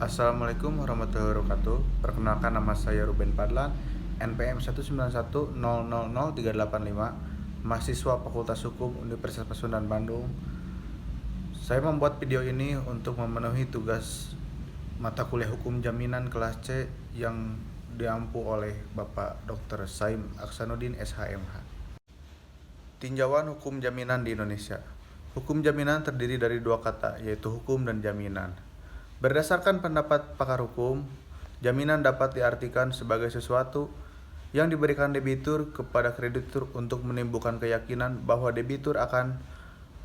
Assalamualaikum warahmatullahi wabarakatuh. Perkenalkan, nama saya Ruben Padlan, NPM 191000385, mahasiswa Fakultas Hukum Universitas Pasundan Bandung. Saya membuat video ini untuk memenuhi tugas mata kuliah Hukum Jaminan kelas C yang diampu oleh Bapak Dr. Saim Aksanuddin SHMH. Tinjauan hukum jaminan di Indonesia. Hukum jaminan terdiri dari dua kata, yaitu hukum dan jaminan. Berdasarkan pendapat pakar hukum, jaminan dapat diartikan sebagai sesuatu yang diberikan debitur kepada kreditur untuk menimbulkan keyakinan bahwa debitur akan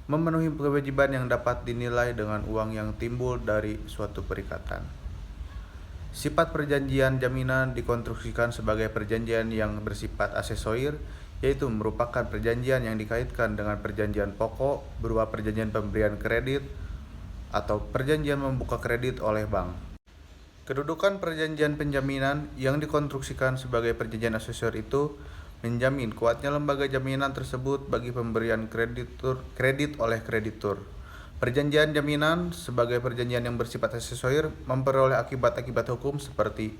memenuhi kewajiban yang dapat dinilai dengan uang yang timbul dari suatu perikatan. Sifat perjanjian jaminan dikonstruksikan sebagai perjanjian yang bersifat aksesorir, yaitu merupakan perjanjian yang dikaitkan dengan perjanjian pokok berupa perjanjian pemberian kredit atau perjanjian membuka kredit oleh bank. Kedudukan perjanjian penjaminan yang dikonstruksikan sebagai perjanjian aksesor itu menjamin kuatnya lembaga jaminan tersebut bagi pemberian kredit oleh kreditur. Perjanjian jaminan sebagai perjanjian yang bersifat aksesorir memperoleh akibat-akibat hukum seperti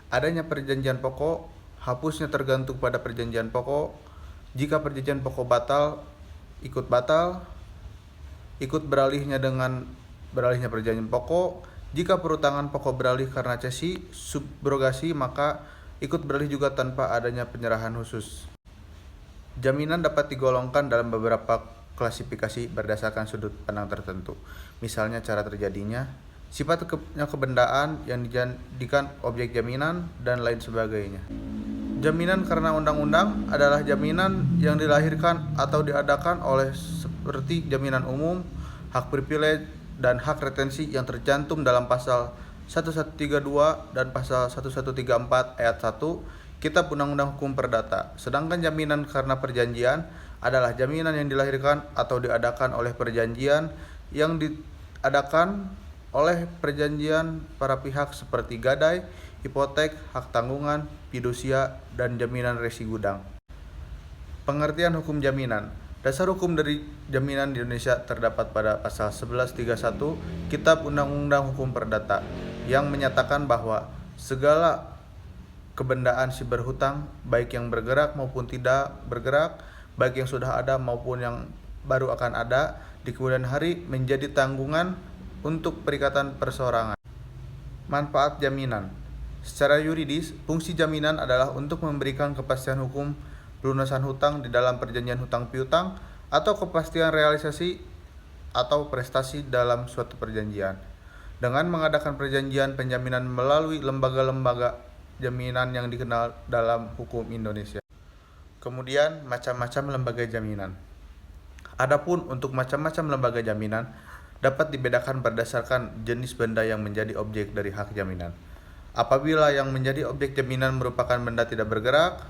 adanya perjanjian pokok, hapusnya tergantung pada perjanjian pokok, jika perjanjian pokok batal, ikut beralihnya perjanjian pokok, jika perutangan pokok beralih karena cesi, subrogasi, maka ikut beralih juga tanpa adanya penyerahan khusus. Jaminan dapat digolongkan dalam beberapa klasifikasi berdasarkan sudut pandang tertentu, misalnya cara terjadinya, sifat kebendaan yang dijadikan objek jaminan, dan lain sebagainya. Jaminan karena undang-undang adalah jaminan yang dilahirkan atau diadakan oleh seperti jaminan umum, hak privilege, dan hak retensi yang tercantum dalam pasal 1132 dan pasal 1134 ayat 1 Kitab Undang-Undang Hukum Perdata. Sedangkan jaminan karena perjanjian adalah jaminan yang dilahirkan atau diadakan oleh perjanjian yang diadakan oleh perjanjian para pihak seperti gadai, hipotek, hak tanggungan, fidusia, dan jaminan resi gudang. Pengertian hukum jaminan. Dasar hukum dari jaminan di Indonesia terdapat pada pasal 1131 Kitab Undang-Undang Hukum Perdata yang menyatakan bahwa segala kebendaan si berhutang, baik yang bergerak maupun tidak bergerak, baik yang sudah ada maupun yang baru akan ada, di kemudian hari menjadi tanggungan untuk perikatan perseorangan. Manfaat jaminan. Secara yuridis, fungsi jaminan adalah untuk memberikan kepastian hukum pelunasan hutang di dalam perjanjian hutang piutang atau kepastian realisasi atau prestasi dalam suatu perjanjian. Dengan mengadakan perjanjian penjaminan melalui lembaga-lembaga jaminan yang dikenal dalam hukum Indonesia. Kemudian, macam-macam lembaga jaminan. Adapun untuk macam-macam lembaga jaminan dapat dibedakan berdasarkan jenis benda yang menjadi objek dari hak jaminan. Apabila yang menjadi objek jaminan merupakan benda tidak bergerak,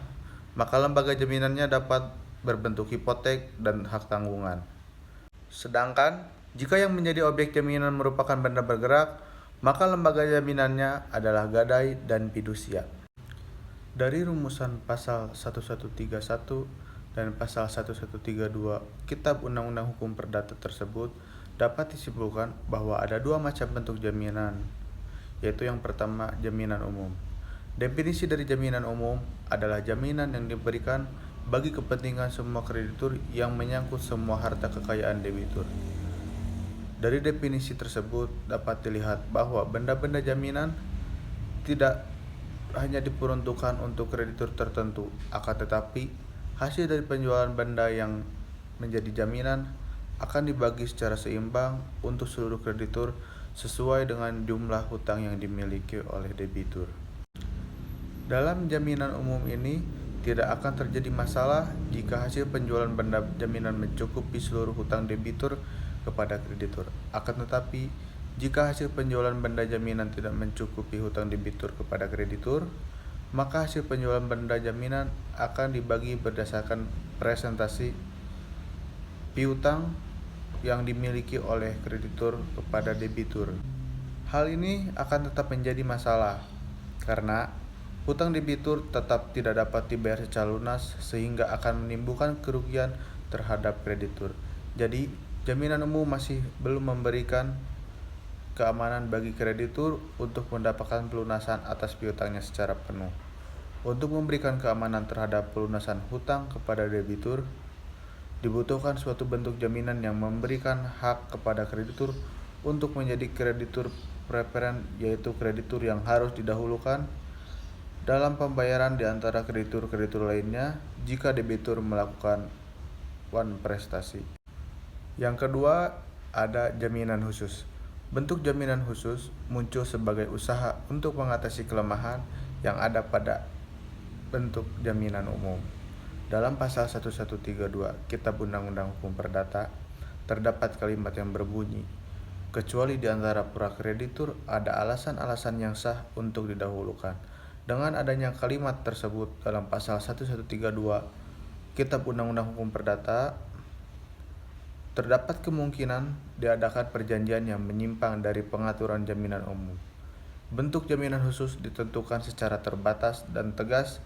maka lembaga jaminannya dapat berbentuk hipotek dan hak tanggungan. Sedangkan, jika yang menjadi objek jaminan merupakan benda bergerak, maka lembaga jaminannya adalah gadai dan fidusia. Dari rumusan pasal 1131 dan pasal 1132 Kitab Undang-Undang Hukum Perdata tersebut dapat disimpulkan bahwa ada dua macam bentuk jaminan, yaitu yang pertama, jaminan umum. Definisi dari jaminan umum adalah jaminan yang diberikan bagi kepentingan semua kreditur yang menyangkut semua harta kekayaan debitur. Dari definisi tersebut dapat dilihat bahwa benda-benda jaminan tidak hanya diperuntukkan untuk kreditur tertentu, akan tetapi hasil dari penjualan benda yang menjadi jaminan akan dibagi secara seimbang untuk seluruh kreditur sesuai dengan jumlah hutang yang dimiliki oleh debitur. Dalam jaminan umum ini, tidak akan terjadi masalah jika hasil penjualan benda jaminan mencukupi seluruh hutang debitur kepada kreditur. Akan tetapi, jika hasil penjualan benda jaminan tidak mencukupi hutang debitur kepada kreditur, maka hasil penjualan benda jaminan akan dibagi berdasarkan presentasi piutang yang dimiliki oleh kreditur kepada debitur. Hal ini akan tetap menjadi masalah karena hutang debitur tetap tidak dapat dibayar secara lunas sehingga akan menimbulkan kerugian terhadap kreditur. Jadi, jaminan umum masih belum memberikan keamanan bagi kreditur untuk mendapatkan pelunasan atas piutangnya secara penuh. Untuk memberikan keamanan terhadap pelunasan hutang kepada debitur, dibutuhkan suatu bentuk jaminan yang memberikan hak kepada kreditur untuk menjadi kreditur preferen, yaitu kreditur yang harus didahulukan dalam pembayaran di antara kreditur-kreditur lainnya jika debitur melakukan prestasi. Yang kedua, ada jaminan khusus. Bentuk jaminan khusus muncul sebagai usaha untuk mengatasi kelemahan yang ada pada bentuk jaminan umum. Dalam pasal 1132 Kitab Undang-Undang Hukum Perdata terdapat kalimat yang berbunyi, kecuali di antara prakreditur ada alasan-alasan yang sah untuk didahulukan. Dengan adanya kalimat tersebut dalam pasal 1132 Kitab Undang-Undang Hukum Perdata, terdapat kemungkinan diadakan perjanjian yang menyimpang dari pengaturan jaminan umum. Bentuk jaminan khusus ditentukan secara terbatas dan tegas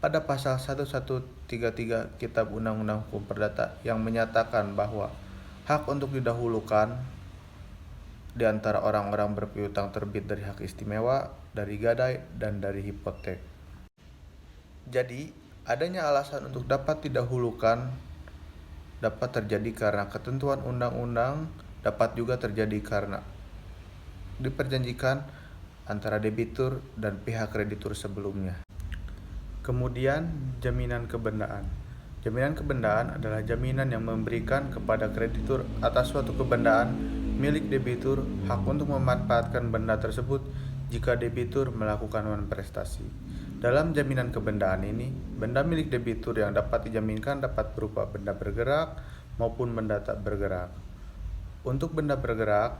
pada pasal 1133 Kitab Undang-Undang Hukum Perdata yang menyatakan bahwa hak untuk didahulukan di antara orang-orang berpiutang terbit dari hak istimewa, dari gadai, dan dari hipotek. Jadi, adanya alasan untuk dapat didahulukan dapat terjadi karena ketentuan undang-undang, dapat juga terjadi karena diperjanjikan antara debitur dan pihak kreditur sebelumnya. Kemudian, jaminan kebendaan. Jaminan kebendaan adalah jaminan yang memberikan kepada kreditur atas suatu kebendaan milik debitur hak untuk memanfaatkan benda tersebut jika debitur melakukan prestasi. Dalam jaminan kebendaan ini, benda milik debitur yang dapat dijaminkan dapat berupa benda bergerak maupun benda tak bergerak. Untuk benda bergerak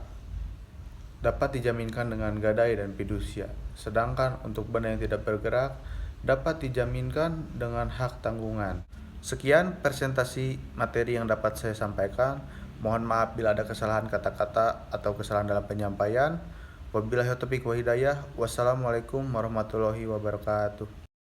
dapat dijaminkan dengan gadai dan fidusia, sedangkan untuk benda yang tidak bergerak dapat dijaminkan dengan hak tanggungan. Sekian presentasi materi yang dapat saya sampaikan. Mohon maaf bila ada kesalahan kata-kata atau kesalahan dalam penyampaian. Wabillahi taufiq wa hidayah. Wassalamualaikum warahmatullahi wabarakatuh.